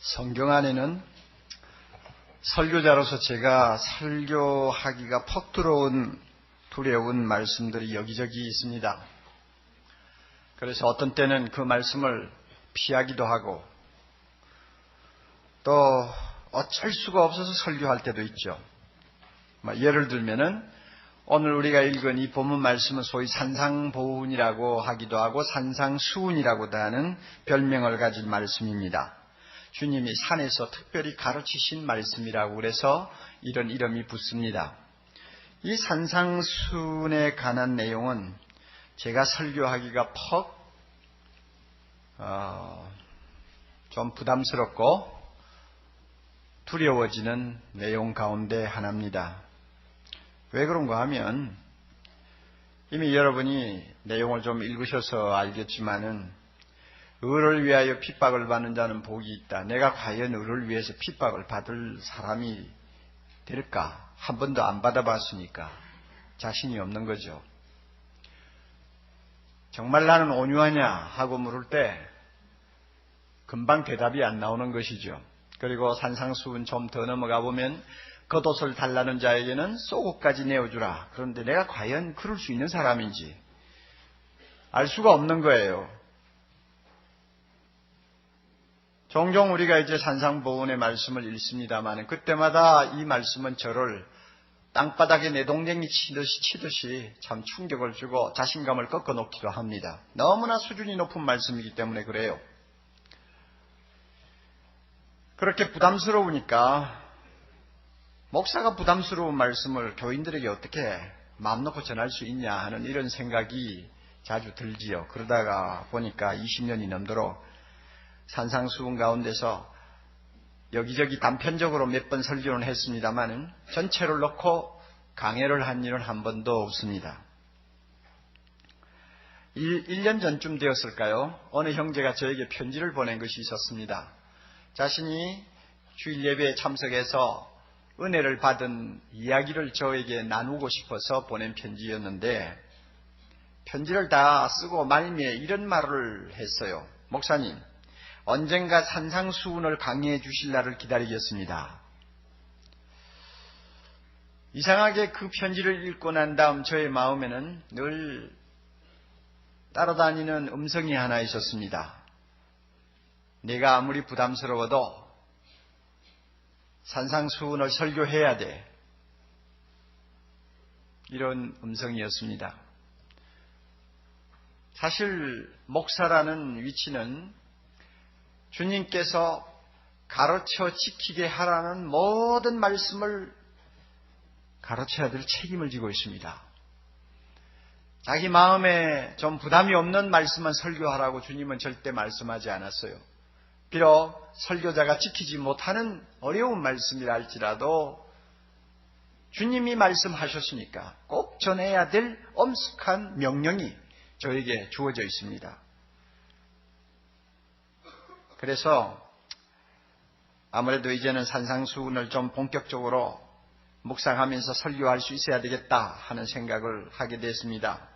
성경 안에는 설교자로서 제가 설교하기가 퍽 들어온 두려운 말씀들이 여기저기 있습니다. 그래서 어떤 때는 그 말씀을 피하기도 하고 또 어쩔 수가 없어서 설교할 때도 있죠. 예를 들면은 오늘 우리가 읽은 이 본문 말씀은 소위 산상보훈이라고 하기도 하고 산상수훈이라고도 하는 별명을 가진 말씀입니다. 주님이 산에서 특별히 가르치신 말씀이라고 그래서 이런 이름이 붙습니다. 이 산상수훈에 관한 내용은 제가 설교하기가 좀 부담스럽고 두려워지는 내용 가운데 하나입니다. 왜 그런가 하면 이미 여러분이 내용을 좀 읽으셔서 알겠지만은 의를 위하여 핍박을 받는 자는 복이 있다. 내가 과연 의를 위해서 핍박을 받을 사람이 될까? 한 번도 안 받아봤으니까 자신이 없는 거죠. 정말 나는 온유하냐 하고 물을 때 금방 대답이 안 나오는 것이죠. 그리고 산상수훈 좀 더 넘어가 보면 겉옷을 달라는 자에게는 속옷까지 내어주라. 그런데 내가 과연 그럴 수 있는 사람인지 알 수가 없는 거예요. 종종 우리가 이제 산상보훈의 말씀을 읽습니다만 그때마다 이 말씀은 저를 땅바닥에 내동댕이 치듯이 참 충격을 주고 자신감을 꺾어놓기도 합니다. 너무나 수준이 높은 말씀이기 때문에 그래요. 그렇게 부담스러우니까 목사가 부담스러운 말씀을 교인들에게 어떻게 마음 놓고 전할 수 있냐 하는 이런 생각이 자주 들지요. 그러다가 보니까 20년이 넘도록 산상수훈 가운데서 여기저기 단편적으로 몇 번 설교는 했습니다만 전체를 놓고 강해를 한 일은 한 번도 없습니다. 1년 전쯤 되었을까요? 어느 형제가 저에게 편지를 보낸 것이 있었습니다. 자신이 주일 예배에 참석해서 은혜를 받은 이야기를 저에게 나누고 싶어서 보낸 편지였는데 편지를 다 쓰고 말미에 이런 말을 했어요. 목사님, 언젠가 산상수훈을 강의해 주실 날을 기다리겠습니다. 이상하게 그 편지를 읽고 난 다음 저의 마음에는 늘 따라다니는 음성이 하나 있었습니다. 내가 아무리 부담스러워도 산상수훈을 설교해야 돼. 이런 음성이었습니다. 사실 목사라는 위치는 주님께서 가르쳐 지키게 하라는 모든 말씀을 가르쳐야 될 책임을 지고 있습니다. 자기 마음에 좀 부담이 없는 말씀만 설교하라고 주님은 절대 말씀하지 않았어요. 비록 설교자가 지키지 못하는 어려운 말씀이라 할지라도 주님이 말씀하셨으니까 꼭 전해야 될 엄숙한 명령이 저에게 주어져 있습니다. 그래서 아무래도 이제는 산상수훈을 좀 본격적으로 묵상하면서 설교할 수 있어야 되겠다 하는 생각을 하게 됐습니다.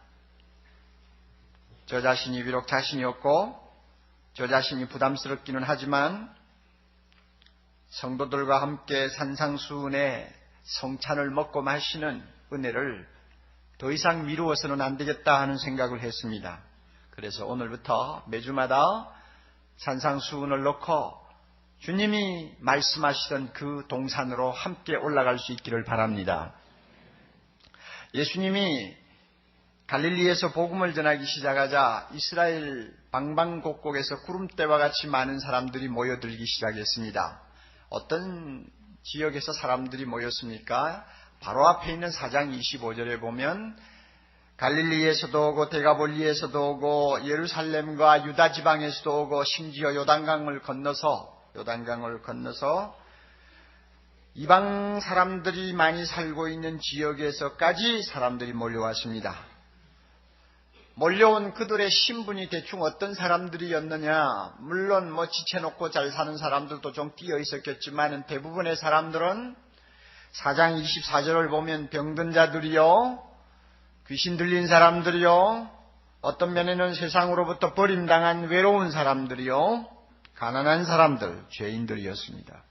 저 자신이 비록 자신이 없고 저 자신이 부담스럽기는 하지만 성도들과 함께 산상수훈의 성찬을 먹고 마시는 은혜를 더 이상 미루어서는 안 되겠다 하는 생각을 했습니다. 그래서 오늘부터 매주마다 산상수훈을 놓고 주님이 말씀하시던 그 동산으로 함께 올라갈 수 있기를 바랍니다. 예수님이 갈릴리에서 복음을 전하기 시작하자 이스라엘 방방곡곡에서 구름대와 같이 많은 사람들이 모여들기 시작했습니다. 어떤 지역에서 사람들이 모였습니까? 바로 앞에 있는 4장 25절에 보면 갈릴리에서도 오고 데가볼리에서도 오고 예루살렘과 유다 지방에서도 오고 심지어 요단강을 건너서 이방 사람들이 많이 살고 있는 지역에서까지 사람들이 몰려왔습니다. 몰려온 그들의 신분이 대충 어떤 사람들이었느냐? 물론 지쳐놓고 잘 사는 사람들도 좀 끼어 있었겠지만 대부분의 사람들은 4장 24절을 보면 병든 자들이요, 귀신 들린 사람들이요, 어떤 면에는 세상으로부터 버림당한 외로운 사람들이요, 가난한 사람들, 죄인들이었습니다.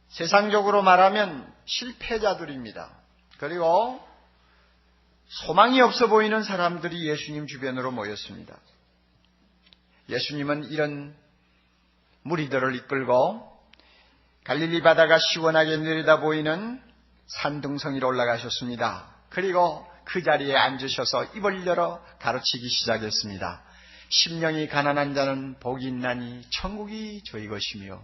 세상적으로 말하면 실패자들입니다. 그리고 소망이 없어 보이는 사람들이 예수님 주변으로 모였습니다. 예수님은 이런 무리들을 이끌고 갈릴리 바다가 시원하게 내려다 보이는 산등성이로 올라가셨습니다. 그리고 그 자리에 앉으셔서 입을 열어 가르치기 시작했습니다. 심령이 가난한 자는 복이 있나니 천국이 저희 것이며,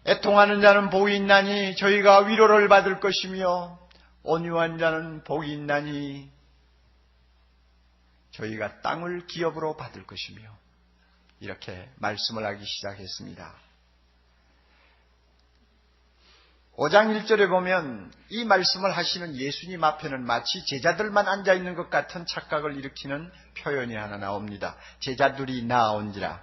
애통하는 자는 복이 있나니 저희가 위로를 받을 것이며, 온유한 자는 복이 있나니 저희가 땅을 기업으로 받을 것이며, 이렇게 말씀을 하기 시작했습니다. 5장 1절에 보면 이 말씀을 하시는 예수님 앞에는 마치 제자들만 앉아있는 것 같은 착각을 일으키는 표현이 하나 나옵니다. 제자들이 나아온지라.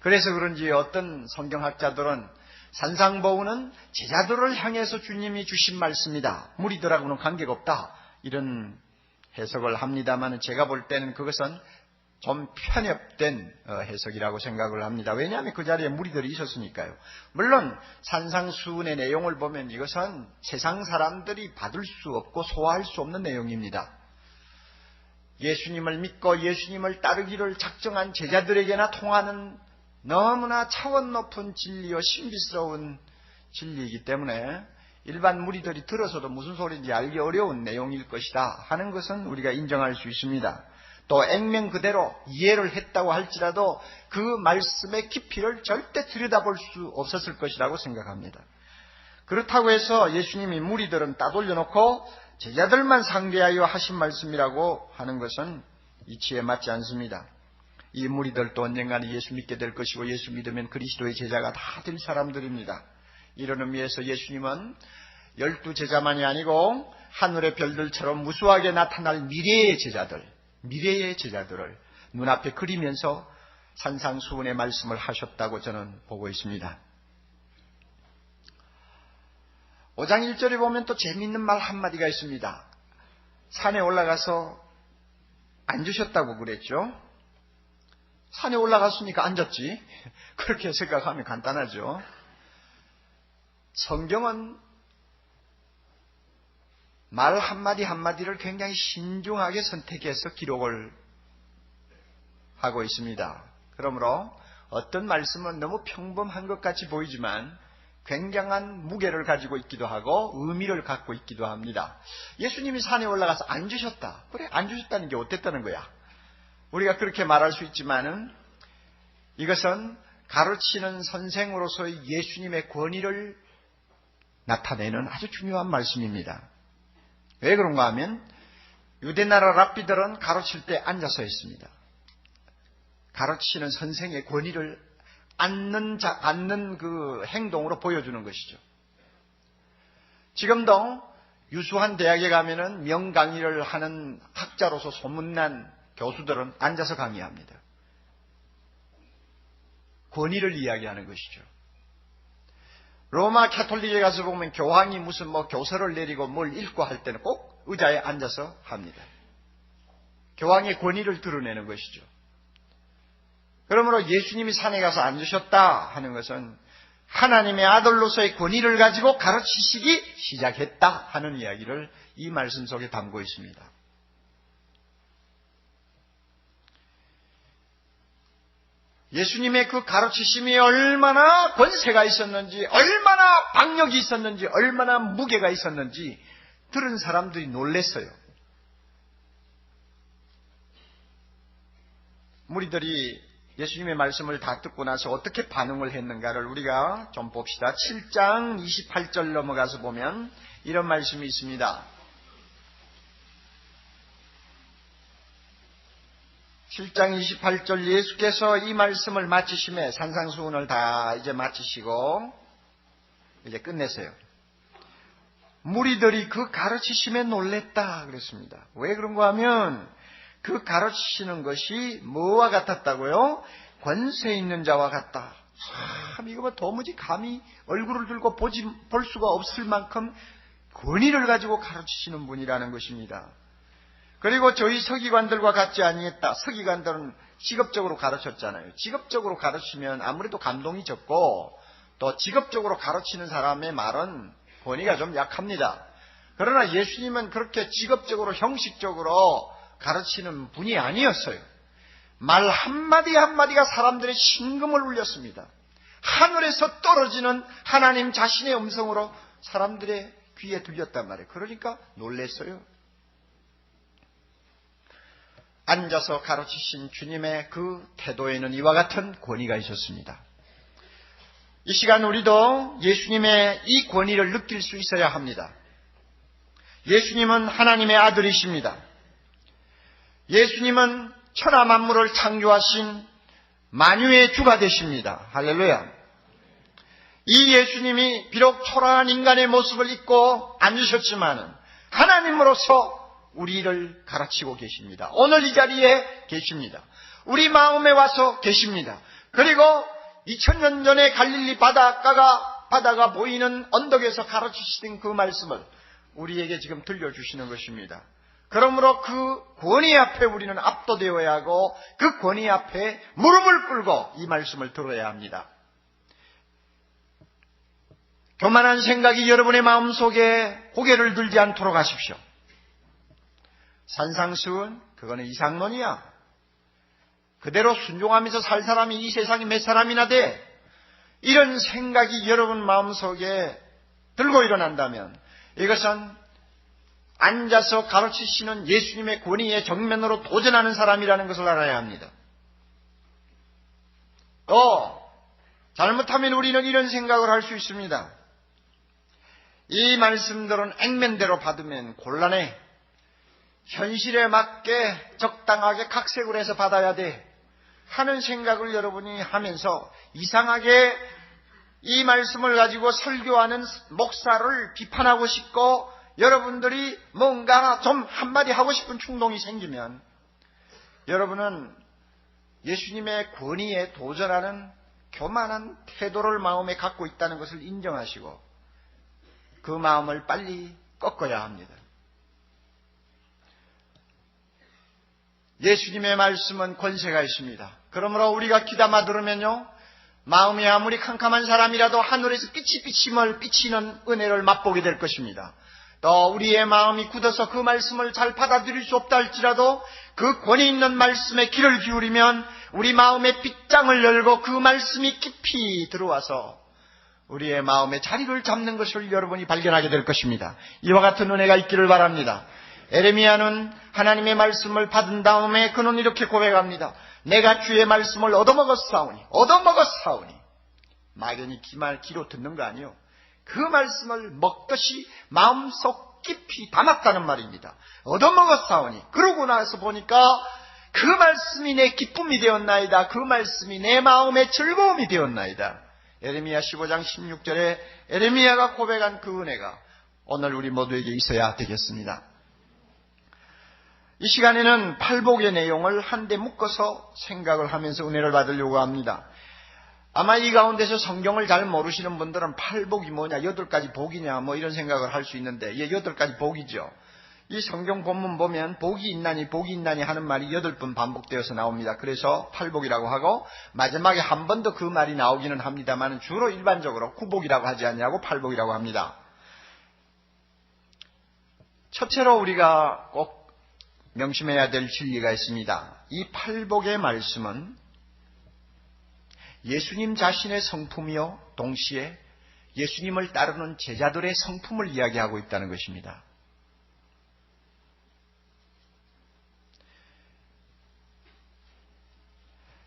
그래서 그런지 어떤 성경학자들은 산상보훈은 제자들을 향해서 주님이 주신 말씀이다, 무리들하고는 관계가 없다, 이런 해석을 합니다만, 제가 볼 때는 그것은 좀 편협된 해석이라고 생각을 합니다. 왜냐하면 그 자리에 무리들이 있었으니까요. 물론 산상수훈의 내용을 보면 이것은 세상 사람들이 받을 수 없고 소화할 수 없는 내용입니다. 예수님을 믿고 예수님을 따르기를 작정한 제자들에게나 통하는 너무나 차원 높은 진리와 신비스러운 진리이기 때문에 일반 무리들이 들어서도 무슨 소리인지 알기 어려운 내용일 것이다 하는 것은 우리가 인정할 수 있습니다. 또 액면 그대로 이해를 했다고 할지라도 그 말씀의 깊이를 절대 들여다볼 수 없었을 것이라고 생각합니다. 그렇다고 해서 예수님이 무리들은 따돌려 놓고 제자들만 상대하여 하신 말씀이라고 하는 것은 이치에 맞지 않습니다. 이 무리들도 언젠가는 예수 믿게 될 것이고, 예수 믿으면 그리스도의 제자가 다 될 사람들입니다. 이런 의미에서 예수님은 12제자만이 아니고 하늘의 별들처럼 무수하게 나타날 미래의 제자들을 눈앞에 그리면서 산상수훈의 말씀을 하셨다고 저는 보고 있습니다. 5장 1절에 보면 또 재미있는 말 한마디가 있습니다. 산에 올라가서 앉으셨다고 그랬죠. 산에 올라갔으니까 앉았지. 그렇게 생각하면 간단하죠. 성경은 말 한마디 한마디를 굉장히 신중하게 선택해서 기록을 하고 있습니다. 그러므로 어떤 말씀은 너무 평범한 것 같이 보이지만 굉장한 무게를 가지고 있기도 하고 의미를 갖고 있기도 합니다. 예수님이 산에 올라가서 앉으셨다. 그래, 앉으셨다는 게 어땠다는 거야? 우리가 그렇게 말할 수 있지만은 이것은 가르치는 선생으로서의 예수님의 권위를 나타내는 아주 중요한 말씀입니다. 왜 그런가 하면 유대나라 랍비들은 가르칠 때 앉아서 했습니다. 가르치는 선생의 권위를 앉는 그 행동으로 보여주는 것이죠. 지금도 유수한 대학에 가면은 명강의를 하는 학자로서 소문난 교수들은 앉아서 강의합니다. 권위를 이야기하는 것이죠. 로마 캐톨릭에 가서 보면 교황이 무슨 교서를 내리고 뭘 읽고 할 때는 꼭 의자에 앉아서 합니다. 교황의 권위를 드러내는 것이죠. 그러므로 예수님이 산에 가서 앉으셨다 하는 것은 하나님의 아들로서의 권위를 가지고 가르치시기 시작했다 하는 이야기를 이 말씀 속에 담고 있습니다. 예수님의 그 가르치심이 얼마나 권세가 있었는지, 얼마나 박력이 있었는지, 얼마나 무게가 있었는지 들은 사람들이 놀랐어요. 무리들이 예수님의 말씀을 다 듣고 나서 어떻게 반응을 했는가를 우리가 좀 봅시다. 7장 28절 넘어가서 보면 이런 말씀이 있습니다. 7장 28절 예수께서 이 말씀을 마치심에 산상수훈을 다 이제 마치시고 이제 끝냈어요. 무리들이 그 가르치심에 놀랬다 그랬습니다. 왜 그런가 하면 그 가르치시는 것이 뭐와 같았다고요? 권세 있는 자와 같다. 참 이거 도무지 감히 얼굴을 들고 볼 수가 없을 만큼 권위를 가지고 가르치시는 분이라는 것입니다. 그리고 저희 서기관들과 같지 아니했다. 서기관들은 직업적으로 가르쳤잖아요. 직업적으로 가르치면 아무래도 감동이 적고 또 직업적으로 가르치는 사람의 말은 권위가 좀 약합니다. 그러나 예수님은 그렇게 직업적으로 형식적으로 가르치는 분이 아니었어요. 말 한마디 한마디가 사람들의 심금을 울렸습니다. 하늘에서 떨어지는 하나님 자신의 음성으로 사람들의 귀에 들렸단 말이에요. 그러니까 놀랬어요. 앉아서 가르치신 주님의 그 태도에는 이와 같은 권위가 있었습니다. 이 시간 우리도 예수님의 이 권위를 느낄 수 있어야 합니다. 예수님은 하나님의 아들이십니다. 예수님은 천하 만물을 창조하신 만유의 주가 되십니다. 할렐루야. 이 예수님이 비록 초라한 인간의 모습을 입고 앉으셨지만 하나님으로서 우리를 가르치고 계십니다. 오늘 이 자리에 계십니다. 우리 마음에 와서 계십니다. 그리고 2000년 전에 갈릴리 바다가 보이는 언덕에서 가르치시던 그 말씀을 우리에게 지금 들려주시는 것입니다. 그러므로 그 권위 앞에 우리는 압도되어야 하고 그 권위 앞에 무릎을 꿇고 이 말씀을 들어야 합니다. 교만한 생각이 여러분의 마음속에 고개를 들지 않도록 하십시오. 산상수훈 그거는 이상론이야. 그대로 순종하면서 살 사람이 이 세상에 몇 사람이나 돼. 이런 생각이 여러분 마음속에 들고 일어난다면 이것은 앉아서 가르치시는 예수님의 권위에 정면으로 도전하는 사람이라는 것을 알아야 합니다. 또 잘못하면 우리는 이런 생각을 할 수 있습니다. 이 말씀들은 액면대로 받으면 곤란해. 현실에 맞게 적당하게 각색을 해서 받아야 돼 하는 생각을 여러분이 하면서 이상하게 이 말씀을 가지고 설교하는 목사를 비판하고 싶고 여러분들이 뭔가 좀 한마디 하고 싶은 충동이 생기면 여러분은 예수님의 권위에 도전하는 교만한 태도를 마음에 갖고 있다는 것을 인정하시고 그 마음을 빨리 꺾어야 합니다. 예수님의 말씀은 권세가 있습니다. 그러므로 우리가 귀담아 들으면요, 마음이 아무리 캄캄한 사람이라도 하늘에서 삐치삐치물 비치는 은혜를 맛보게 될 것입니다. 또 우리의 마음이 굳어서 그 말씀을 잘 받아들일 수 없다 할지라도 그 권위 있는 말씀에 귀를 기울이면 우리 마음의 빗장을 열고 그 말씀이 깊이 들어와서 우리의 마음에 자리를 잡는 것을 여러분이 발견하게 될 것입니다. 이와 같은 은혜가 있기를 바랍니다. 에레미야는 하나님의 말씀을 받은 다음에 그는 이렇게 고백합니다. 내가 주의 말씀을 얻어먹었사오니 막연히 귀로 듣는 거 아니요. 그 말씀을 먹듯이 마음속 깊이 담았다는 말입니다. 얻어먹었사오니 그러고 나서 보니까 그 말씀이 내 기쁨이 되었나이다. 그 말씀이 내 마음의 즐거움이 되었나이다. 에레미야 15장 16절에 에레미야가 고백한 그 은혜가 오늘 우리 모두에게 있어야 되겠습니다. 이 시간에는 팔복의 내용을 한데 묶어서 생각을 하면서 은혜를 받으려고 합니다. 아마 이 가운데서 성경을 잘 모르시는 분들은 팔복이 뭐냐, 8가지 복이냐 뭐 이런 생각을 할 수 있는데 8가지 복이죠. 이 성경 본문 보면 복이 있나니 하는 말이 8번 반복되어서 나옵니다. 그래서 팔복이라고 하고 마지막에 한 번 더 그 말이 나오기는 합니다만 주로 일반적으로 구복이라고 하지 않냐고 팔복이라고 합니다. 첫째로 우리가 꼭 명심해야 될 진리가 있습니다. 이 팔복의 말씀은 예수님 자신의 성품이요 동시에 예수님을 따르는 제자들의 성품을 이야기하고 있다는 것입니다.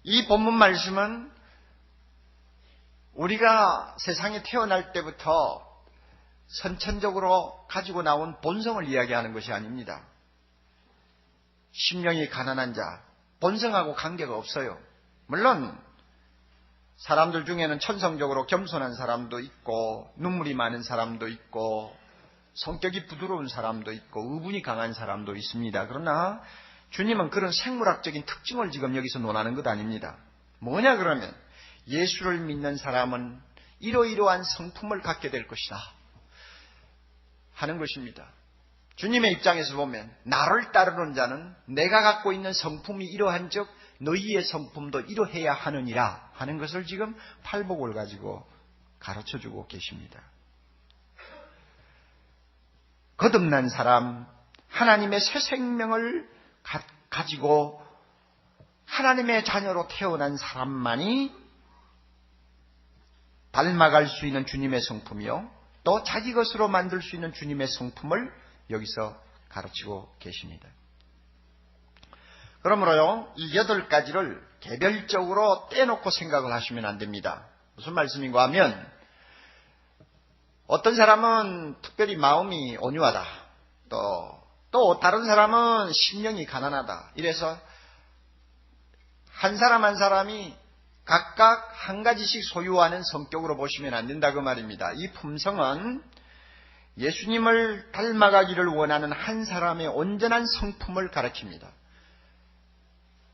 이 본문 말씀은 우리가 세상에 태어날 때부터 선천적으로 가지고 나온 본성을 이야기하는 것이 아닙니다. 심령이 가난한 자, 본성하고 관계가 없어요. 물론 사람들 중에는 천성적으로 겸손한 사람도 있고 눈물이 많은 사람도 있고 성격이 부드러운 사람도 있고 의분이 강한 사람도 있습니다. 그러나 주님은 그런 생물학적인 특징을 지금 여기서 논하는 것 아닙니다. 뭐냐 그러면 예수를 믿는 사람은 이러이러한 성품을 갖게 될 것이다 하는 것입니다. 주님의 입장에서 보면 나를 따르는 자는 내가 갖고 있는 성품이 이러한 즉 너희의 성품도 이러해야 하느니라 하는 것을 지금 팔복을 가지고 가르쳐주고 계십니다. 거듭난 사람, 하나님의 새 생명을 가지고 하나님의 자녀로 태어난 사람만이 닮아갈 수 있는 주님의 성품이요, 또 자기 것으로 만들 수 있는 주님의 성품을 여기서 가르치고 계십니다. 그러므로요, 이 8가지를 개별적으로 떼놓고 생각을 하시면 안 됩니다. 무슨 말씀인가 하면, 어떤 사람은 특별히 마음이 온유하다, 또 다른 사람은 심령이 가난하다. 이래서 한 사람 한 사람이 각각 한 가지씩 소유하는 성격으로 보시면 안 된다 그 말입니다. 이 품성은 예수님을 닮아가기를 원하는 한 사람의 온전한 성품을 가리킵니다.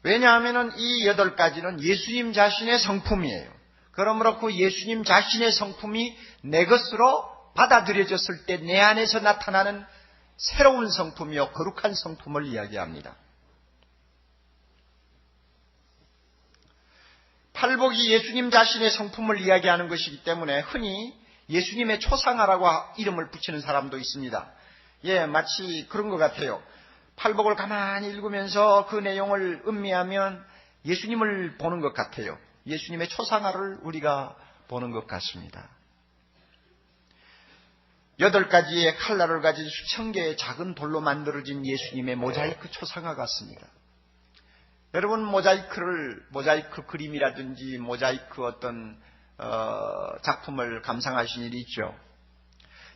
왜냐하면 이 8가지는 예수님 자신의 성품이에요. 그러므로 그 예수님 자신의 성품이 내 것으로 받아들여졌을 때 내 안에서 나타나는 새로운 성품이요, 거룩한 성품을 이야기합니다. 팔복이 예수님 자신의 성품을 이야기하는 것이기 때문에 흔히 예수님의 초상화라고 이름을 붙이는 사람도 있습니다. 마치 그런 것 같아요. 팔복을 가만히 읽으면서 그 내용을 음미하면 예수님을 보는 것 같아요. 예수님의 초상화를 우리가 보는 것 같습니다. 8가지의 칼날을 가진 수천 개의 작은 돌로 만들어진 예수님의 모자이크 초상화 같습니다. 여러분, 모자이크 그림이라든지 모자이크 어떤 작품을 감상하신 일이 있죠?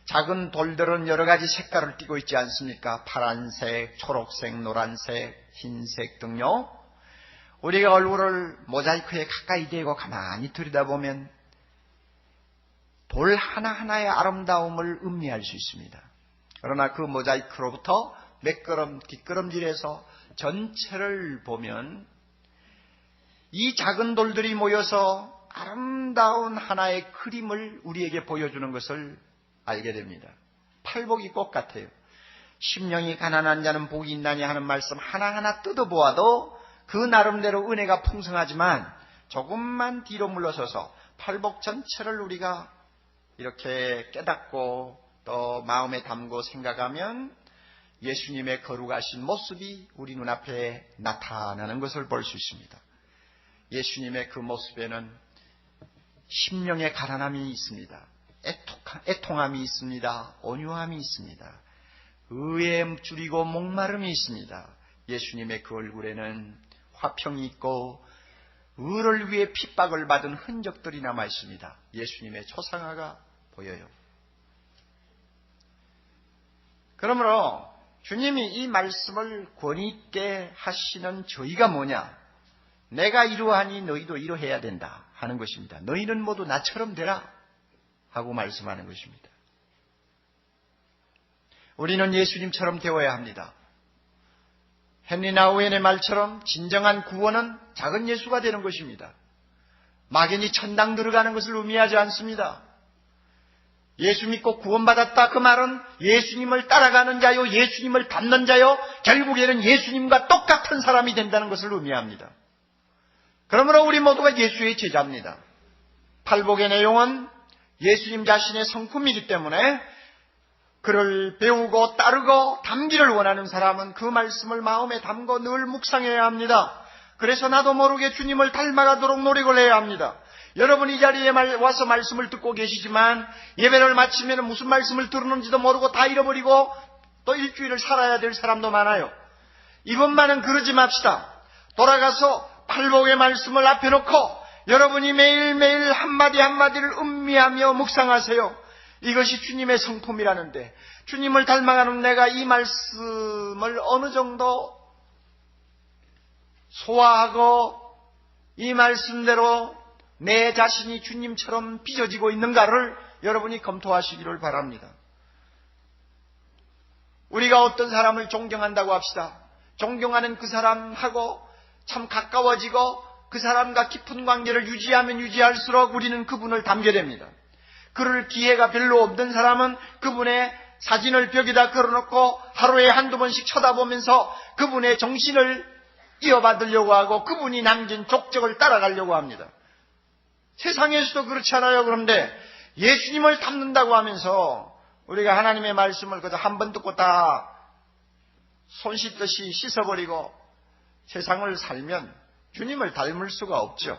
작은 돌들은 여러 가지 색깔을 띠고 있지 않습니까? 파란색, 초록색, 노란색, 흰색 등요. 우리가 얼굴을 모자이크에 가까이 대고 가만히 들여다보면 돌 하나하나의 아름다움을 음미할 수 있습니다. 그러나 그 모자이크로부터 몇 걸음 뒷걸음질해서 전체를 보면 이 작은 돌들이 모여서 아름다운 하나의 그림을 우리에게 보여주는 것을 알게 됩니다. 팔복이 꼭 같아요. 심령이 가난한 자는 복이 있나니 하는 말씀 하나하나 뜯어보아도 그 나름대로 은혜가 풍성하지만 조금만 뒤로 물러서서 팔복 전체를 우리가 이렇게 깨닫고 또 마음에 담고 생각하면 예수님의 거룩하신 모습이 우리 눈앞에 나타나는 것을 볼 수 있습니다. 예수님의 그 모습에는 심령의 가난함이 있습니다. 애통함이 있습니다. 온유함이 있습니다. 의에 줄이고 목마름이 있습니다. 예수님의 그 얼굴에는 화평이 있고 의를 위해 핍박을 받은 흔적들이 남아 있습니다. 예수님의 초상화가 보여요. 그러므로 주님이 이 말씀을 권위 있게 하시는 저희가 뭐냐? 내가 이러하니 너희도 이러해야 된다 하는 것입니다. 너희는 모두 나처럼 되라 하고 말씀하는 것입니다. 우리는 예수님처럼 되어야 합니다. 헨리 나우엔의 말처럼 진정한 구원은 작은 예수가 되는 것입니다. 막연히 천당 들어가는 것을 의미하지 않습니다. 예수 믿고 구원받았다 그 말은 예수님을 따라가는 자요, 예수님을 닮는 자요, 결국에는 예수님과 똑같은 사람이 된다는 것을 의미합니다. 그러므로 우리 모두가 예수의 제자입니다. 팔복의 내용은 예수님 자신의 성품이기 때문에 그를 배우고 따르고 담기를 원하는 사람은 그 말씀을 마음에 담고 늘 묵상해야 합니다. 그래서 나도 모르게 주님을 닮아가도록 노력을 해야 합니다. 여러분 이 자리에 와서 말씀을 듣고 계시지만 예배를 마치면 무슨 말씀을 들었는지도 모르고 다 잃어버리고 또 일주일을 살아야 될 사람도 많아요. 이번만은 그러지 맙시다. 돌아가서 팔복의 말씀을 앞에 놓고 여러분이 매일매일 한마디 한마디를 음미하며 묵상하세요. 이것이 주님의 성품이라는데 주님을 닮아가는 내가 이 말씀을 어느 정도 소화하고 이 말씀대로 내 자신이 주님처럼 빚어지고 있는가를 여러분이 검토하시기를 바랍니다. 우리가 어떤 사람을 존경한다고 합시다. 존경하는 그 사람하고 참 가까워지고 그 사람과 깊은 관계를 유지하면 유지할수록 우리는 그분을 닮게 됩니다. 그럴 기회가 별로 없는 사람은 그분의 사진을 벽에다 걸어놓고 하루에 한두 번씩 쳐다보면서 그분의 정신을 이어받으려고 하고 그분이 남긴 족적을 따라가려고 합니다. 세상에서도 그렇지 않아요. 그런데 예수님을 닮는다고 하면서 우리가 하나님의 말씀을 그저 한 번 듣고 다 손 씻듯이 씻어버리고 세상을 살면 주님을 닮을 수가 없죠.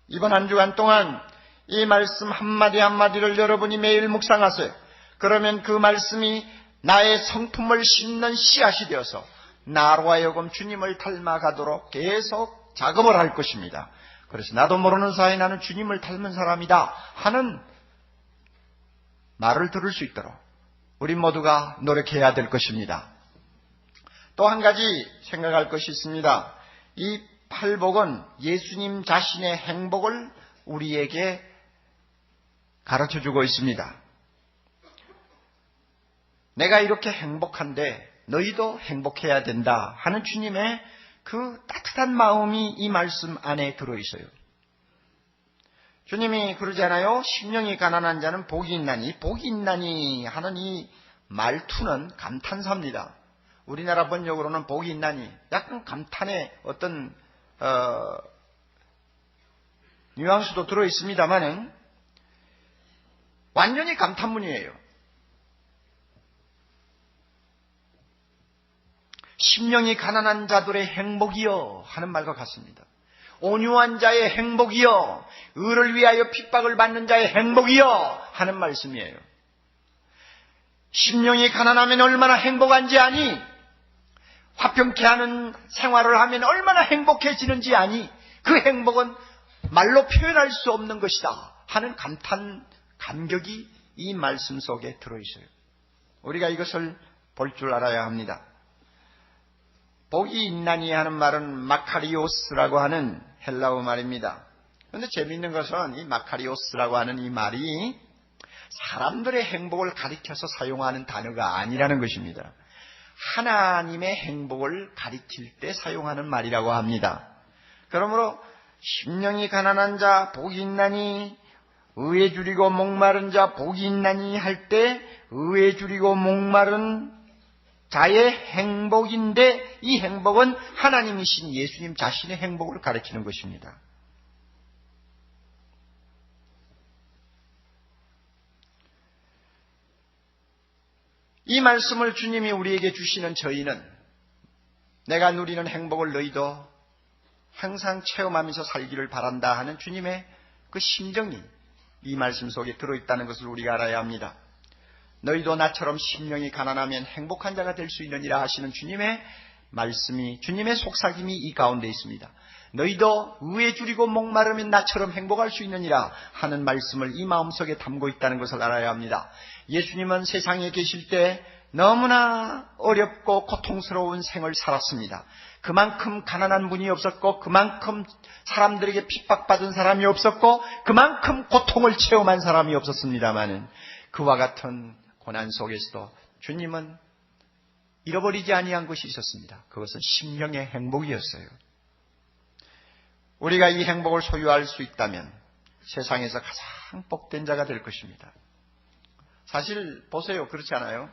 이번 한 주간 동안 이 말씀 한마디 한마디를 여러분이 매일 묵상하세요. 그러면 그 말씀이 나의 성품을 심는 씨앗이 되어서 나로 하여금 주님을 닮아가도록 계속 작업을 할 것입니다. 그래서 나도 모르는 사이에 나는 주님을 닮은 사람이다 하는 말을 들을 수 있도록 우리 모두가 노력해야 될 것입니다. 또 한 가지 생각할 것이 있습니다. 이 팔복은 예수님 자신의 행복을 우리에게 가르쳐주고 있습니다. 내가 이렇게 행복한데 너희도 행복해야 된다 하는 주님의 그 따뜻한 마음이 이 말씀 안에 들어있어요. 주님이 그러잖아요. 심령이 가난한 자는 복이 있나니, 복이 있나니 하는 이 말투는 감탄사입니다. 우리나라 번역으로는 복이 있나니 약간 감탄의 어떤 뉘앙스도 들어있습니다만은 완전히 감탄문이에요. 심령이 가난한 자들의 행복이여 하는 말과 같습니다. 온유한 자의 행복이여, 의를 위하여 핍박을 받는 자의 행복이여 하는 말씀이에요. 심령이 가난하면 얼마나 행복한지 아니, 화평케 하는 생활을 하면 얼마나 행복해지는지 아니, 그 행복은 말로 표현할 수 없는 것이다 하는 감탄, 감격이 이 말씀 속에 들어있어요. 우리가 이것을 볼 줄 알아야 합니다. 복이 있나니 하는 말은 마카리오스라고 하는 헬라어 말입니다. 그런데 재미있는 것은 이 마카리오스라고 하는 이 말이 사람들의 행복을 가리켜서 사용하는 단어가 아니라는 것입니다. 하나님의 행복을 가리킬 때 사용하는 말이라고 합니다. 그러므로 심령이 가난한 자 복이 있나니, 의에 줄이고 목마른 자 복이 있나니 할 때 의에 줄이고 목마른 자의 행복인데 이 행복은 하나님이신 예수님 자신의 행복을 가리키는 것입니다. 이 말씀을 주님이 우리에게 주시는 저희는 내가 누리는 행복을 너희도 항상 체험하면서 살기를 바란다 하는 주님의 그 심정이 이 말씀 속에 들어있다는 것을 우리가 알아야 합니다. 너희도 나처럼 심령이 가난하면 행복한 자가 될 수 있느니라 하시는 주님의 말씀이, 주님의 속삭임이 이 가운데 있습니다. 너희도 의에 줄이고 목마르면 나처럼 행복할 수 있느니라 하는 말씀을 이 마음속에 담고 있다는 것을 알아야 합니다. 예수님은 세상에 계실 때 너무나 어렵고 고통스러운 생을 살았습니다. 그만큼 가난한 분이 없었고, 그만큼 사람들에게 핍박받은 사람이 없었고, 그만큼 고통을 체험한 사람이 없었습니다마는 그와 같은 고난 속에서도 주님은 잃어버리지 아니한 것이 있었습니다. 그것은 심령의 행복이었어요. 우리가 이 행복을 소유할 수 있다면 세상에서 가장 복된 자가 될 것입니다. 사실 보세요. 그렇지 않아요?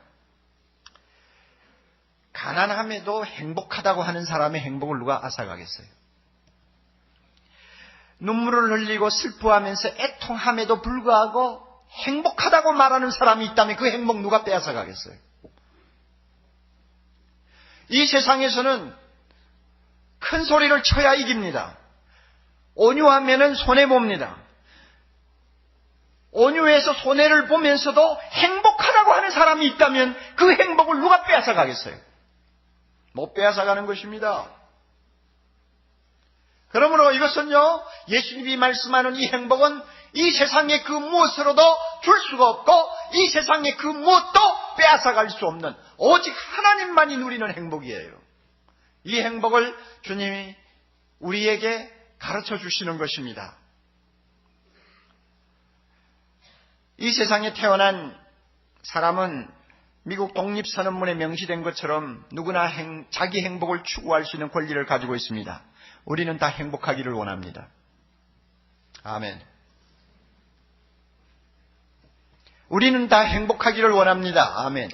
가난함에도 행복하다고 하는 사람의 행복을 누가 앗아가겠어요? 눈물을 흘리고 슬퍼하면서 애통함에도 불구하고 행복하다고 말하는 사람이 있다면 그 행복 누가 빼앗아가겠어요? 이 세상에서는 큰 소리를 쳐야 이깁니다. 온유하면은 손해봅니다. 온유해서 손해를 보면서도 행복하다고 하는 사람이 있다면 그 행복을 누가 빼앗아가겠어요? 못 빼앗아가는 것입니다. 그러므로 이것은요, 예수님이 말씀하는 이 행복은 이 세상의 그 무엇으로도 줄 수가 없고 이 세상의 그 무엇도 빼앗아갈 수 없는 오직 하나님만이 누리는 행복이에요. 이 행복을 주님이 우리에게 가르쳐 주시는 것입니다. 이 세상에 태어난 사람은 미국 독립선언문에 명시된 것처럼 누구나 자기 행복을 추구할 수 있는 권리를 가지고 있습니다. 우리는 다 행복하기를 원합니다. 아멘. 우리는 다 행복하기를 원합니다. 아멘.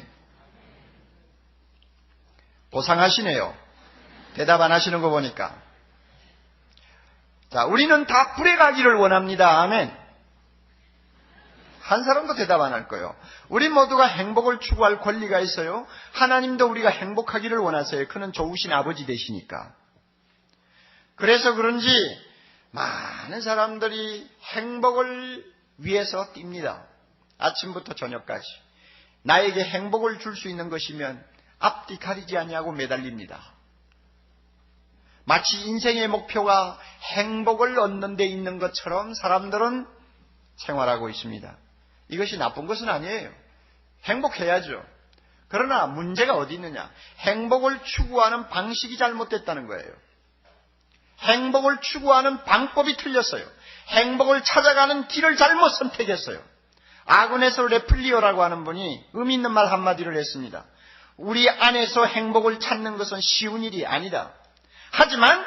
고상하시네요. 대답 안 하시는 거 보니까. 자, 우리는 다 불에 가기를 원합니다. 아멘. 한 사람도 대답 안 할 거예요. 우리 모두가 행복을 추구할 권리가 있어요. 하나님도 우리가 행복하기를 원하세요. 그는 좋으신 아버지 되시니까. 그래서 그런지 많은 사람들이 행복을 위해서 뜁니다. 아침부터 저녁까지. 나에게 행복을 줄 수 있는 것이면 앞뒤 가리지 아니하고 매달립니다. 마치 인생의 목표가 행복을 얻는 데 있는 것처럼 사람들은 생활하고 있습니다. 이것이 나쁜 것은 아니에요. 행복해야죠. 그러나 문제가 어디 있느냐? 행복을 추구하는 방식이 잘못됐다는 거예요. 행복을 추구하는 방법이 틀렸어요. 행복을 찾아가는 길을 잘못 선택했어요. 아군에서 레플리오라고 하는 분이 의미 있는 말 한마디를 했습니다. 우리 안에서 행복을 찾는 것은 쉬운 일이 아니다. 하지만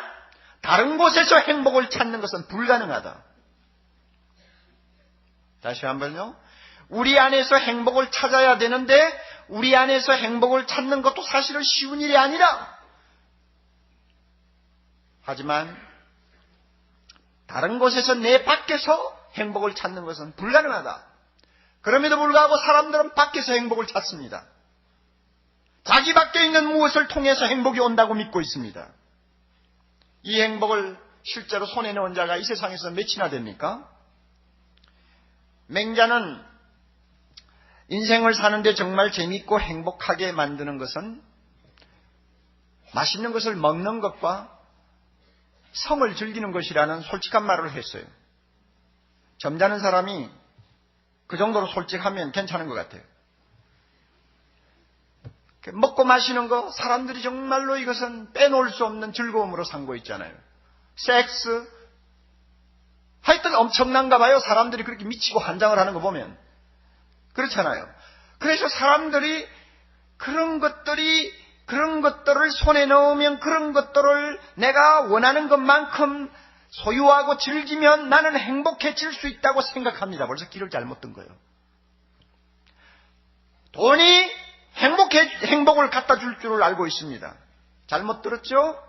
다른 곳에서 행복을 찾는 것은 불가능하다. 다시 한번요. 우리 안에서 행복을 찾아야 되는데 우리 안에서 행복을 찾는 것도 사실은 쉬운 일이 아니라, 하지만 다른 곳에서 내 밖에서 행복을 찾는 것은 불가능하다. 그럼에도 불구하고 사람들은 밖에서 행복을 찾습니다. 자기 밖에 있는 무엇을 통해서 행복이 온다고 믿고 있습니다. 이 행복을 실제로 손에 넣은 자가 이 세상에서 몇이나 됩니까? 맹자는 인생을 사는데 정말 재밌고 행복하게 만드는 것은 맛있는 것을 먹는 것과 성을 즐기는 것이라는 솔직한 말을 했어요. 점잖은 사람이 그 정도로 솔직하면 괜찮은 것 같아요. 먹고 마시는 거, 사람들이 정말로 이것은 빼놓을 수 없는 즐거움으로 삼고 있잖아요. 섹스, 하여튼 엄청난가 봐요. 사람들이 그렇게 미치고 환장을 하는 거 보면. 그렇잖아요. 그래서 사람들이 그런 것들을 손에 넣으면, 그런 것들을 내가 원하는 것만큼 소유하고 즐기면 나는 행복해질 수 있다고 생각합니다. 벌써 길을 잘못 든 거예요. 돈이 행복을 갖다 줄 줄을 알고 있습니다. 잘못 들었죠?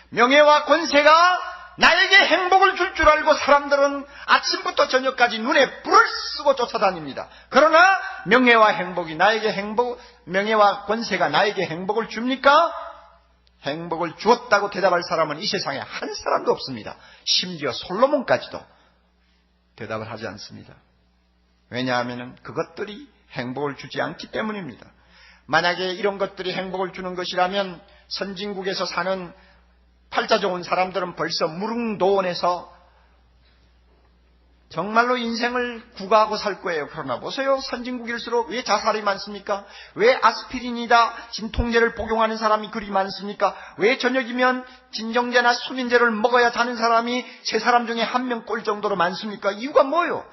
명예와 권세가 나에게 행복을 줄 줄 알고 사람들은 아침부터 저녁까지 눈에 불을 쓰고 쫓아다닙니다. 그러나 명예와 권세가 나에게 행복을 줍니까? 행복을 주었다고 대답할 사람은 이 세상에 한 사람도 없습니다. 심지어 솔로몬까지도 대답을 하지 않습니다. 왜냐하면 그것들이 행복을 주지 않기 때문입니다. 만약에 이런 것들이 행복을 주는 것이라면 선진국에서 사는 팔자 좋은 사람들은 벌써 무릉도원에서 정말로 인생을 구가하고 살 거예요. 그러나 보세요. 선진국일수록 왜 자살이 많습니까? 왜 아스피린이다 진통제를 복용하는 사람이 그리 많습니까? 왜 저녁이면 진정제나 수면제를 먹어야 자는 사람이 3사람 중에 1명 꼴 정도로 많습니까? 이유가 뭐예요?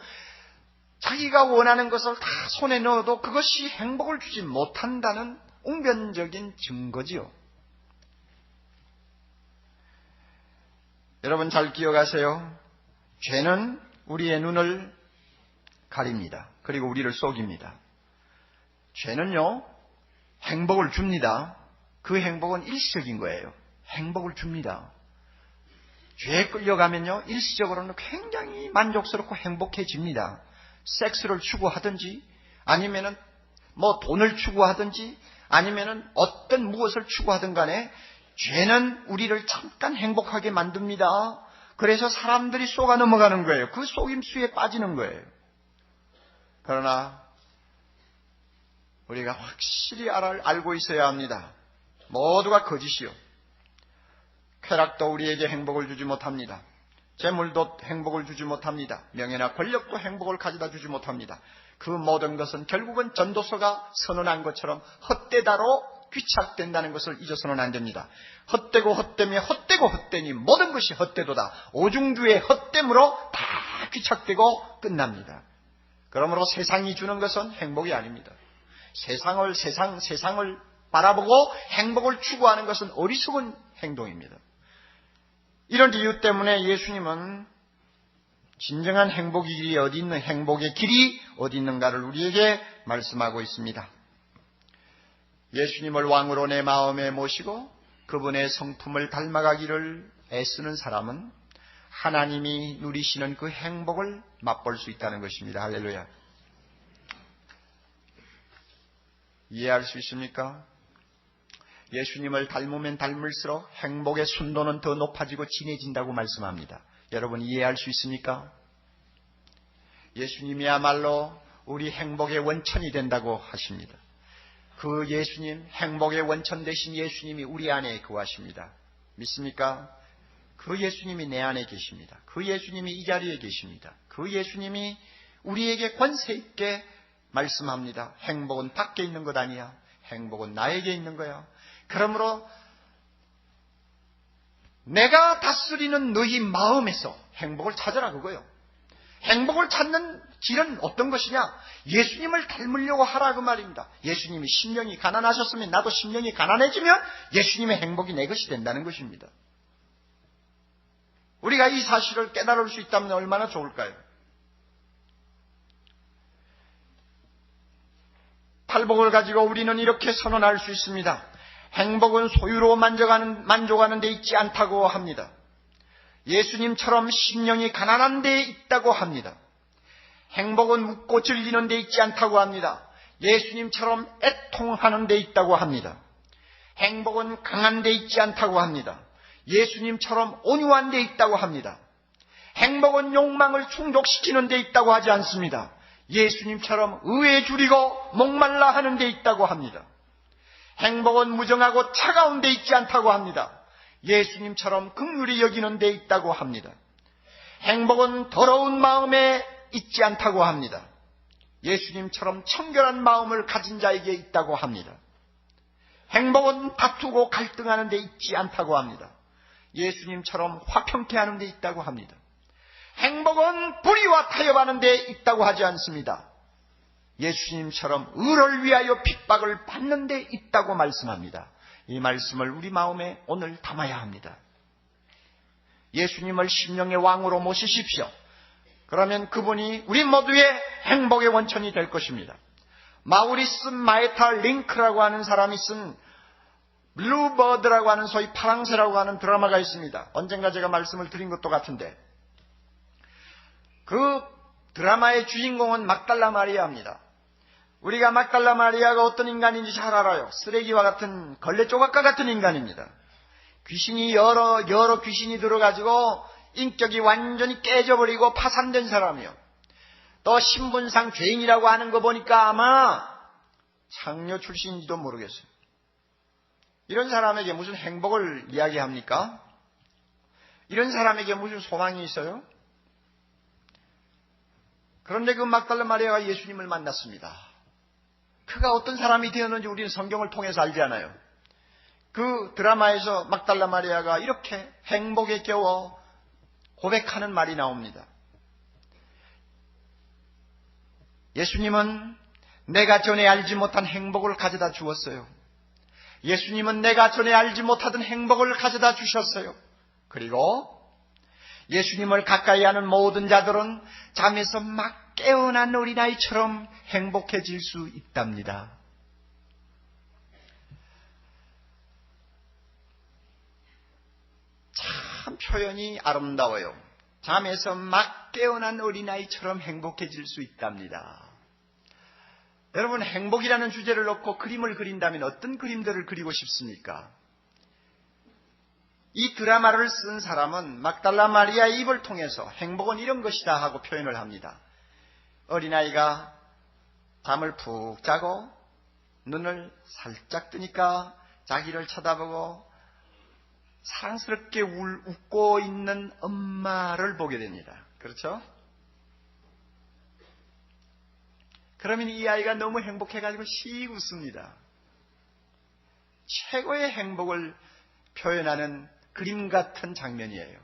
자기가 원하는 것을 다 손에 넣어도 그것이 행복을 주지 못한다는 웅변적인 증거지요. 여러분 잘 기억하세요. 죄는 우리의 눈을 가립니다. 그리고 우리를 속입니다. 죄는요, 행복을 줍니다. 그 행복은 일시적인 거예요. 행복을 줍니다. 죄에 끌려가면요, 일시적으로는 굉장히 만족스럽고 행복해집니다. 섹스를 추구하든지, 아니면은 돈을 추구하든지, 아니면은 어떤 무엇을 추구하든 간에 죄는 우리를 잠깐 행복하게 만듭니다. 그래서 사람들이 속아 넘어가는 거예요. 그 속임수에 빠지는 거예요. 그러나 우리가 확실히 알고 있어야 합니다. 모두가 거짓이요. 쾌락도 우리에게 행복을 주지 못합니다. 재물도 행복을 주지 못합니다. 명예나 권력도 행복을 가져다 주지 못합니다. 그 모든 것은 결국은 전도서가 선언한 것처럼 헛되다로 귀착된다는 것을 잊어서는 안 됩니다. 헛되고 헛되며 헛되고 헛되니 모든 것이 헛되도다. 오중주의 헛됨으로 다 귀착되고 끝납니다. 그러므로 세상이 주는 것은 행복이 아닙니다. 세상을 바라보고 행복을 추구하는 것은 어리석은 행동입니다. 이런 이유 때문에 예수님은 진정한 행복의 길이 어디 있는, 행복의 길이 어디 있는가를 우리에게 말씀하고 있습니다. 예수님을 왕으로 내 마음에 모시고 그분의 성품을 닮아가기를 애쓰는 사람은 하나님이 누리시는 그 행복을 맛볼 수 있다는 것입니다. 할렐루야. 이해할 수 있습니까? 예수님을 닮으면 닮을수록 행복의 순도는 더 높아지고 진해진다고 말씀합니다. 여러분 이해할 수 있습니까? 예수님이야말로 우리 행복의 원천이 된다고 하십니다. 그 예수님, 행복의 원천 되신 예수님이 우리 안에 거하십니다. 믿습니까? 그 예수님이 내 안에 계십니다. 그 예수님이 이 자리에 계십니다. 그 예수님이 우리에게 권세 있게 말씀합니다. 행복은 밖에 있는 것 아니야. 행복은 나에게 있는 거야. 그러므로 내가 다스리는 너희 마음에서 행복을 찾아라 그거요. 행복을 찾는 길은 어떤 것이냐? 예수님을 닮으려고 하라 그 말입니다. 예수님이 심령이 가난하셨으면 나도 심령이 가난해지면 예수님의 행복이 내 것이 된다는 것입니다. 우리가 이 사실을 깨달을 수 있다면 얼마나 좋을까요? 팔복을 가지고 우리는 이렇게 선언할 수 있습니다. 행복은 소유로 만족하는 데 있지 않다고 합니다. 예수님처럼 심령이 가난한 데 있다고 합니다. 행복은 웃고 즐기는 데 있지 않다고 합니다. 예수님처럼 애통하는 데 있다고 합니다. 행복은 강한 데 있지 않다고 합니다. 예수님처럼 온유한 데 있다고 합니다. 행복은 욕망을 충족시키는 데 있다고 하지 않습니다. 예수님처럼 의에 줄이고 목말라 하는 데 있다고 합니다. 행복은 무정하고 차가운 데 있지 않다고 합니다. 예수님처럼 긍휼히 여기는 데 있다고 합니다. 행복은 더러운 마음에 있지 않다고 합니다. 예수님처럼 청결한 마음을 가진 자에게 있다고 합니다. 행복은 다투고 갈등하는 데 있지 않다고 합니다. 예수님처럼 화평케 하는 데 있다고 합니다. 행복은 불의와 타협하는 데 있다고 하지 않습니다. 예수님처럼 의를 위하여 핍박을 받는 데 있다고 말씀합니다. 이 말씀을 우리 마음에 오늘 담아야 합니다. 예수님을 심령의 왕으로 모시십시오. 그러면 그분이 우리 모두의 행복의 원천이 될 것입니다. 마우리스 마에타 링크라고 하는 사람이 쓴 블루버드라고 하는 소위 파랑새라고 하는 드라마가 있습니다. 언젠가 제가 말씀을 드린 것도 같은데 그 드라마의 주인공은 막달라 마리아입니다. 우리가 막달라 마리아가 어떤 인간인지 잘 알아요. 쓰레기와 같은 걸레 조각과 같은 인간입니다. 귀신이 여러 귀신이 들어가지고 인격이 완전히 깨져버리고 파산된 사람이요. 또 신분상 죄인이라고 하는 거 보니까 아마 창녀 출신인지도 모르겠어요. 이런 사람에게 무슨 행복을 이야기합니까? 이런 사람에게 무슨 소망이 있어요? 그런데 그 막달라 마리아가 예수님을 만났습니다. 그가 어떤 사람이 되었는지 우리는 성경을 통해서 알지 않아요. 그 드라마에서 막달라 마리아가 이렇게 행복에 겨워 고백하는 말이 나옵니다. 예수님은 내가 전에 알지 못한 행복을 가져다 주었어요. 예수님은 내가 전에 알지 못하던 행복을 가져다 주셨어요. 그리고 예수님을 가까이 하는 모든 자들은 잠에서 막 깨어난 어린아이처럼 행복해질 수 있답니다. 참 표현이 아름다워요. 잠에서 막 깨어난 어린아이처럼 행복해질 수 있답니다. 여러분, 행복이라는 주제를 놓고 그림을 그린다면 어떤 그림들을 그리고 싶습니까? 이 드라마를 쓴 사람은 막달라 마리아의 입을 통해서 행복은 이런 것이다 하고 표현을 합니다. 어린아이가 잠을 푹 자고 눈을 살짝 뜨니까 자기를 쳐다보고 사랑스럽게 웃고 있는 엄마를 보게 됩니다. 그렇죠? 그러면 이 아이가 너무 행복해가지고 씩 웃습니다. 최고의 행복을 표현하는 그림 같은 장면이에요.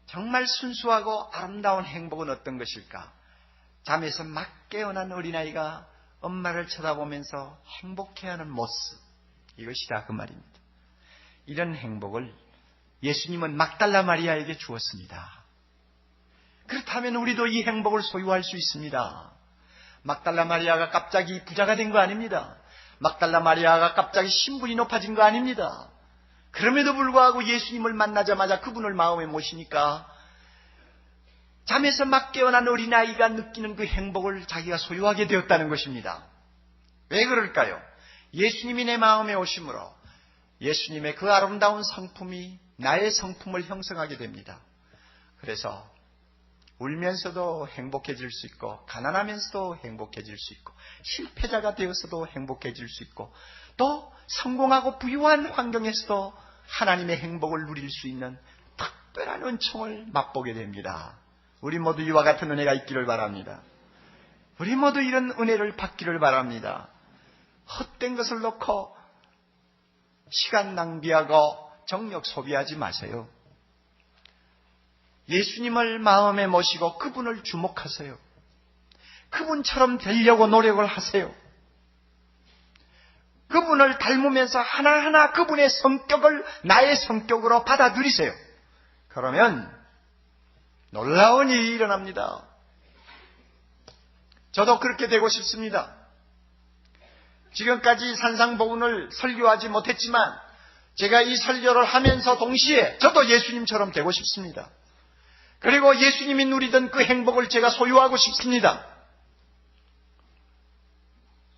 정말 순수하고 아름다운 행복은 어떤 것일까? 잠에서 막 깨어난 어린아이가 엄마를 쳐다보면서 행복해하는 모습, 이것이다 그 말입니다. 이런 행복을 예수님은 막달라 마리아에게 주었습니다. 그렇다면 우리도 이 행복을 소유할 수 있습니다. 막달라 마리아가 갑자기 부자가 된 거 아닙니다. 막달라 마리아가 갑자기 신분이 높아진 거 아닙니다. 그럼에도 불구하고 예수님을 만나자마자 그분을 마음에 모시니까 잠에서 막 깨어난 어린아이가 느끼는 그 행복을 자기가 소유하게 되었다는 것입니다. 왜 그럴까요? 예수님이 내 마음에 오심으로 예수님의 그 아름다운 성품이 나의 성품을 형성하게 됩니다. 그래서 울면서도 행복해질 수 있고, 가난하면서도 행복해질 수 있고, 실패자가 되어서도 행복해질 수 있고, 또 성공하고 부유한 환경에서도 하나님의 행복을 누릴 수 있는 특별한 은총을 맛보게 됩니다. 우리 모두 이와 같은 은혜가 있기를 바랍니다. 우리 모두 이런 은혜를 받기를 바랍니다. 헛된 것을 놓고 시간 낭비하고 정력 소비하지 마세요. 예수님을 마음에 모시고 그분을 주목하세요. 그분처럼 되려고 노력을 하세요. 그분을 닮으면서 하나하나 그분의 성격을 나의 성격으로 받아들이세요. 그러면 놀라운 일이 일어납니다. 저도 그렇게 되고 싶습니다. 지금까지 산상보훈을 설교하지 못했지만 제가 이 설교를 하면서 동시에 저도 예수님처럼 되고 싶습니다. 그리고 예수님이 누리던 그 행복을 제가 소유하고 싶습니다.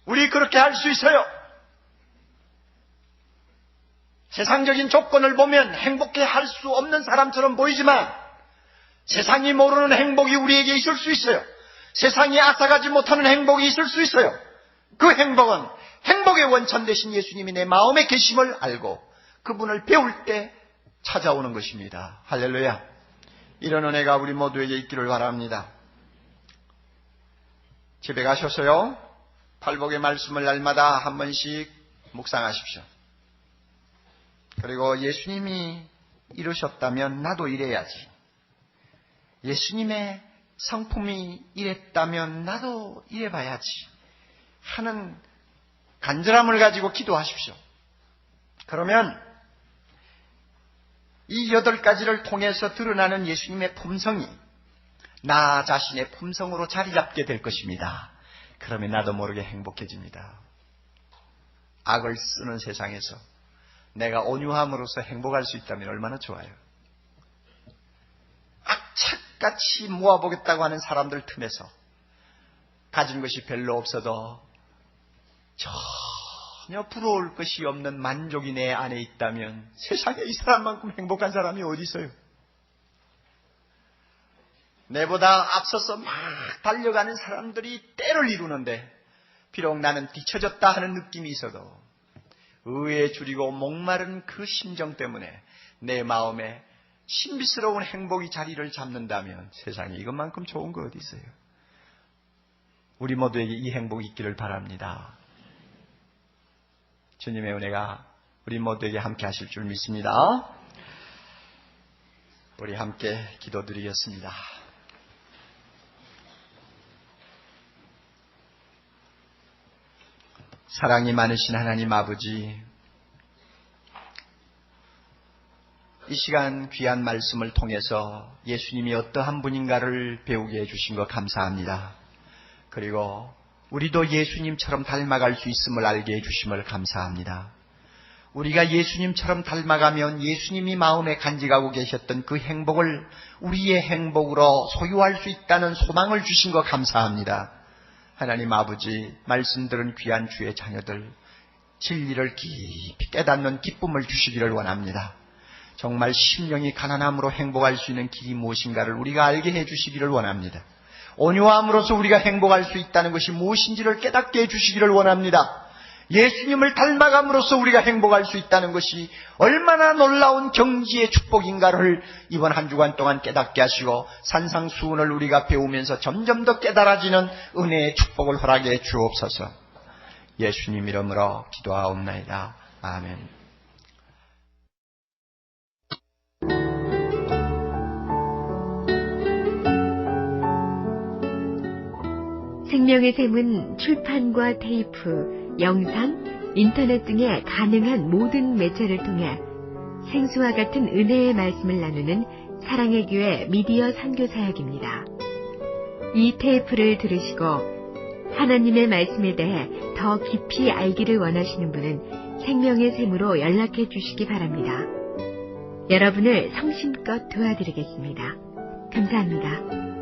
우리 그렇게 할 수 있어요. 세상적인 조건을 보면 행복해 할 수 없는 사람처럼 보이지만 세상이 모르는 행복이 우리에게 있을 수 있어요. 세상이 앗아가지 못하는 행복이 있을 수 있어요. 그 행복은 행복의 원천 되신 예수님이 내 마음에 계심을 알고 그분을 배울 때 찾아오는 것입니다. 할렐루야. 이런 은혜가 우리 모두에게 있기를 바랍니다. 집에 가셔서요, 팔복의 말씀을 날마다 한 번씩 묵상하십시오. 그리고 예수님이 이러셨다면 나도 이래야지. 예수님의 성품이 이랬다면 나도 이래봐야지 하는 간절함을 가지고 기도하십시오. 그러면 이 8가지를 통해서 드러나는 예수님의 품성이 나 자신의 품성으로 자리 잡게 될 것입니다. 그러면 나도 모르게 행복해집니다. 악을 쓰는 세상에서 내가 온유함으로써 행복할 수 있다면 얼마나 좋아요. 악착같이 모아보겠다고 하는 사람들 틈에서 가진 것이 별로 없어도 전혀 부러울 것이 없는 만족이 내 안에 있다면 세상에 이 사람만큼 행복한 사람이 어디 있어요? 내보다 앞서서 막 달려가는 사람들이 때를 이루는데 비록 나는 뒤처졌다 하는 느낌이 있어도 의에 줄이고 목마른 그 심정 때문에 내 마음에 신비스러운 행복이 자리를 잡는다면 세상에 이것만큼 좋은 거 어디 있어요? 우리 모두에게 이 행복이 있기를 바랍니다. 주님의 은혜가 우리 모두에게 함께 하실 줄 믿습니다. 우리 함께 기도드리겠습니다. 사랑이 많으신 하나님 아버지, 이 시간 귀한 말씀을 통해서 예수님이 어떠한 분인가를 배우게 해주신 것 감사합니다. 그리고 우리도 예수님처럼 닮아갈 수 있음을 알게 해주심을 감사합니다. 우리가 예수님처럼 닮아가면 예수님이 마음에 간직하고 계셨던 그 행복을 우리의 행복으로 소유할 수 있다는 소망을 주신 것 감사합니다. 하나님 아버지, 말씀 들은 귀한 주의 자녀들 진리를 깊이 깨닫는 기쁨을 주시기를 원합니다. 정말 심령이 가난함으로 행복할 수 있는 길이 무엇인가를 우리가 알게 해주시기를 원합니다. 온유함으로써 우리가 행복할 수 있다는 것이 무엇인지를 깨닫게 해주시기를 원합니다. 예수님을 닮아감으로써 우리가 행복할 수 있다는 것이 얼마나 놀라운 경지의 축복인가를 이번 한 주간 동안 깨닫게 하시고 산상수훈을 우리가 배우면서 점점 더 깨달아지는 은혜의 축복을 허락해 주옵소서. 예수님 이름으로 기도하옵나이다. 아멘. 생명의 샘은 출판과 테이프, 영상, 인터넷 등의 가능한 모든 매체를 통해 생수와 같은 은혜의 말씀을 나누는 사랑의 교회 미디어 선교사역입니다. 이 테이프를 들으시고 하나님의 말씀에 대해 더 깊이 알기를 원하시는 분은 생명의 샘으로 연락해 주시기 바랍니다. 여러분을 성심껏 도와드리겠습니다. 감사합니다.